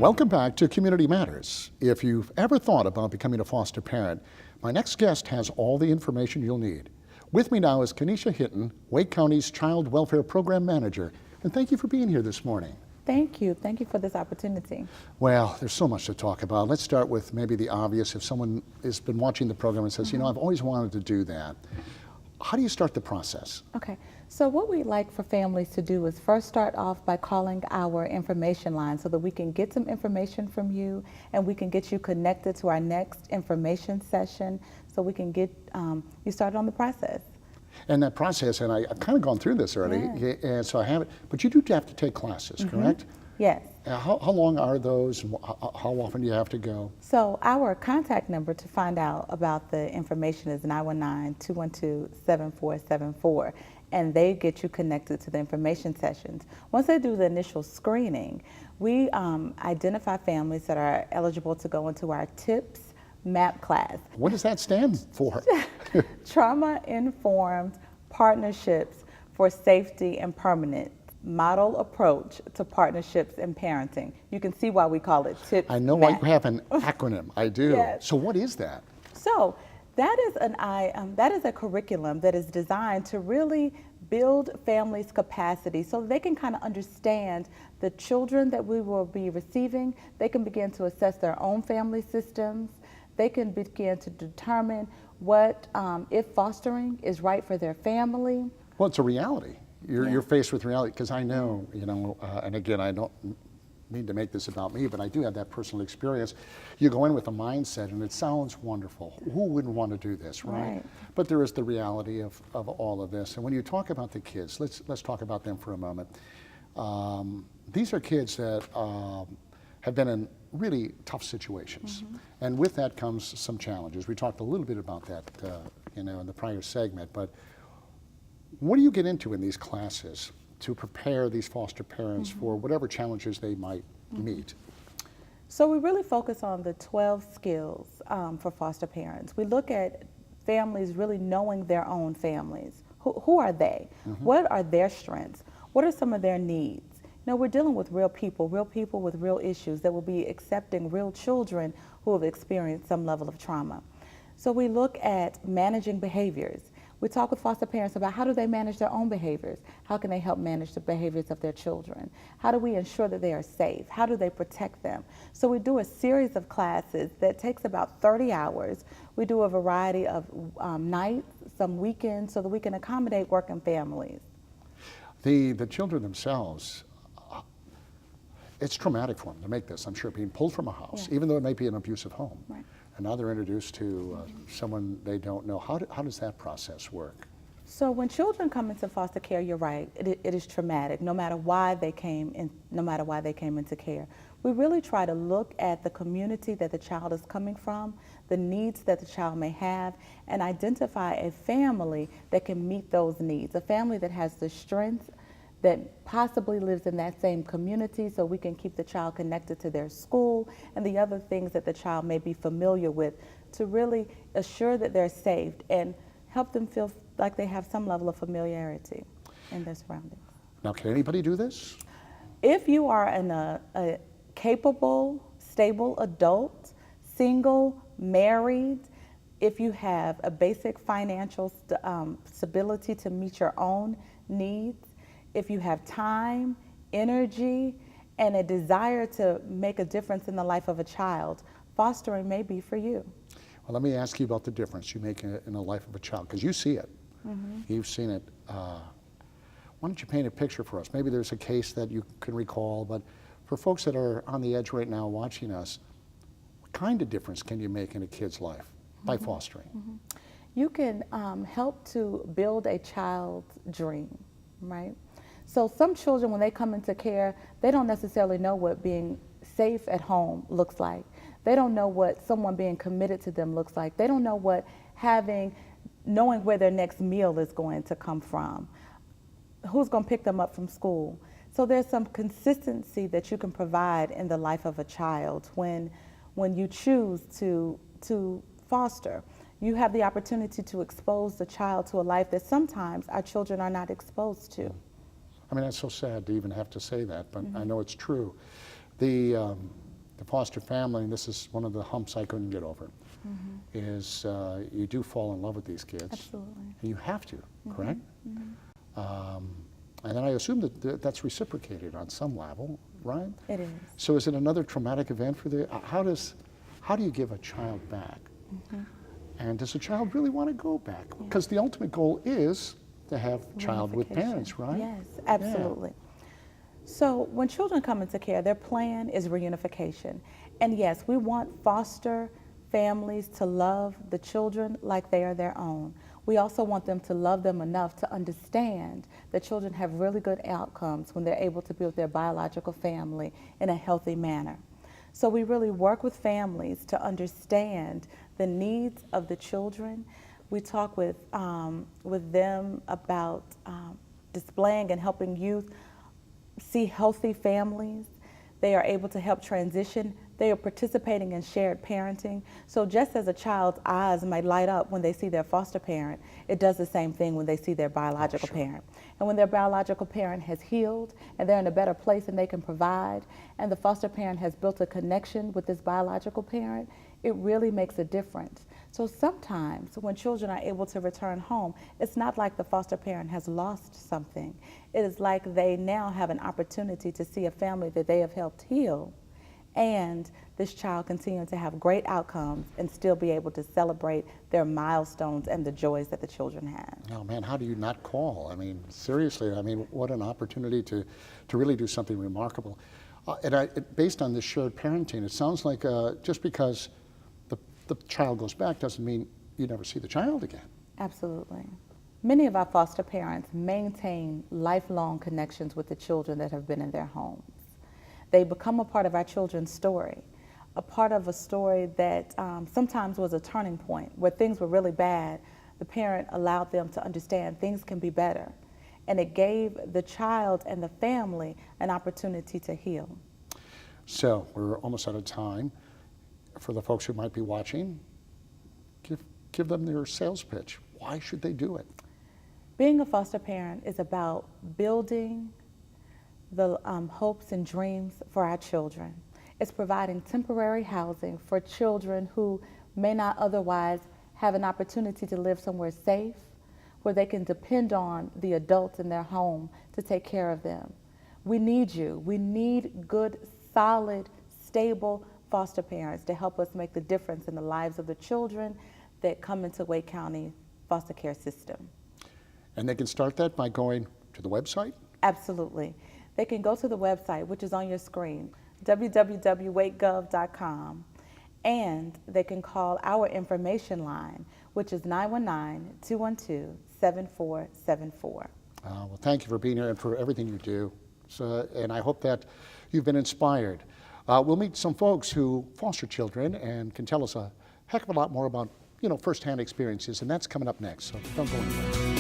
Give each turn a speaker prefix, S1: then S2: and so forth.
S1: Welcome back to Community Matters. If you've ever thought about becoming a foster parent, my next guest has all the information you'll need. With me now is Kenisha Hinton, Wake County's Child Welfare Program Manager. And thank you for being here this morning.
S2: Thank you. Thank you for this opportunity.
S1: Well, there's so much to talk about. Let's start with maybe the obvious. If someone has been watching the program and says, you know, I've always wanted to do that, how do you start the process?
S2: Okay, so what we like for families to do is first start off by calling our information line so that we can get some information from you and we can get you connected to our next information session so we can get you started on the process.
S1: And that process, and I've kind of gone through this already,
S2: Yeah.
S1: and so I have it, but you do have to take classes, correct?
S2: Yes.
S1: How long are those, and how often do you have to go?
S2: So our contact number to find out about the information is 919-212-7474, and they get you connected to the information sessions. Once they do the initial screening, we identify families that are eligible to go into our TIPS MAP class.
S1: What does that stand for?
S2: Trauma-Informed Partnerships for Safety and Permanent Model Approach to Partnerships in Parenting. You can see why we call it TIPS.
S1: I know why you have an acronym. I do.
S2: Yes.
S1: So what is that?
S2: So that is a curriculum that is designed to really build families' capacity so they can kind of understand the children that we will be receiving. They can begin to assess their own family systems. They can begin to determine what, if fostering is right for their family.
S1: Well, it's a reality. You're faced with reality, because I know, you know, and again, I don't mean to make this about me, but I do have that personal experience. You go in with a mindset and it sounds wonderful. Who wouldn't want to do this, right? But there is the reality of all of this. And when you talk about the kids, let's talk about them for a moment. These are kids that have been in really tough situations. And with that comes some challenges. We talked a little bit about that, you know, in the prior segment, but what do you get into in these classes to prepare these foster parents for whatever challenges they might meet?
S2: So we really focus on the 12 skills for foster parents. We look at families really knowing their own families. Who are they? What are their strengths? What are some of their needs? Now, we're dealing with real people with real issues that will be accepting real children who have experienced some level of trauma. So we look at managing behaviors. We talk with foster parents about how do they manage their own behaviors? How can they help manage the behaviors of their children? How do we ensure that they are safe? How do they protect them? So we do a series of classes that takes about 30 hours. We do a variety of nights, some weekends, so that we can accommodate working families.
S1: The children themselves, it's traumatic for them to make this, I'm sure, being pulled from a house, even though it may be an abusive home.
S2: Right.
S1: And now they're introduced to someone they don't know. How does that process work?
S2: So when children come into foster care, you're right, it is traumatic, no matter why they came into care. We really try to look at the community that the child is coming from, the needs that the child may have, and identify a family that can meet those needs, a family that has the strength, that possibly lives in that same community, so we can keep the child connected to their school and the other things that the child may be familiar with, to really assure that they're safe and help them feel like they have some level of familiarity in their surroundings.
S1: Now, can anybody do this?
S2: If you are a capable, stable adult, single, married, if you have a basic financial stability to meet your own needs, if you have time, energy, and a desire to make a difference in the life of a child, fostering may be for you.
S1: Well, let me ask you about the difference you make in the life of a child, because you see it. You've seen it. Why don't you paint a picture for us? Maybe there's a case that you can recall, but for folks that are on the edge right now watching us, what kind of difference can you make in a kid's life by fostering?
S2: You can help to build a child's dream, right? So some children, when they come into care, they don't necessarily know what being safe at home looks like. They don't know what someone being committed to them looks like. They don't know what knowing where their next meal is going to come from, who's going to pick them up from school. So there's some consistency that you can provide in the life of a child when you choose to foster. You have the opportunity to expose the child to a life that sometimes our children are not exposed to.
S1: I mean, that's so sad to even have to say that, but I know it's true. The the foster family, and this is one of the humps I couldn't get over, is you do fall in love with these kids.
S2: Absolutely.
S1: And you have to, correct? And then I assume that that's reciprocated on some level, right?
S2: It is.
S1: So is it another traumatic event for the, how do you give a child back? And does a child really want to go back? Because the ultimate goal is to have a child with parents, right?
S2: Yes, absolutely. So when children come into care, their plan is reunification. And yes, we want foster families to love the children like they are their own. We also want them to love them enough to understand that children have really good outcomes when they're able to be with their biological family in a healthy manner. So we really work with families to understand the needs of the children. We talk with them about displaying and helping youth see healthy families. They are able to help transition. They are participating in shared parenting. So just as a child's eyes might light up when they see their foster parent, it does the same thing when they see their biological parent. And when their biological parent has healed and they're in a better place and they can provide, and the foster parent has built a connection with this biological parent, it really makes a difference. So sometimes when children are able to return home, it's not like the foster parent has lost something. It is like they now have an opportunity to see a family that they have helped heal, and this child continuing to have great outcomes and still be able to celebrate their milestones and the joys that the children have.
S1: Oh man, how do you not call? I mean, seriously, I mean, what an opportunity to really do something remarkable. Based on this shared parenting, it sounds like just because the child goes back doesn't mean you never see the child again.
S2: Absolutely. Many of our foster parents maintain lifelong connections with the children that have been in their homes. They become a part of our children's story, a part of a story that sometimes was a turning point where things were really bad. The parent allowed them to understand things can be better, and it gave the child and the family an opportunity to heal.
S1: So we're almost out of time. For the folks who might be watching, give them their sales pitch. Why should they do it?
S2: Being a foster parent is about building the hopes and dreams for our children. It's providing temporary housing for children who may not otherwise have an opportunity to live somewhere safe, where they can depend on the adults in their home to take care of them. We need you. We need good, solid, stable foster parents to help us make the difference in the lives of the children that come into Wake County foster care system.
S1: And they can start that by going to the website?
S2: Absolutely. They can go to the website, which is on your screen, www.wakegov.com, and they can call our information line, which is 919-212-7474.
S1: Well, thank you for being here and for everything you do. So, and I hope that you've been inspired. We'll meet some folks who foster children and can tell us a heck of a lot more about, firsthand experiences, and that's coming up next, so don't go anywhere.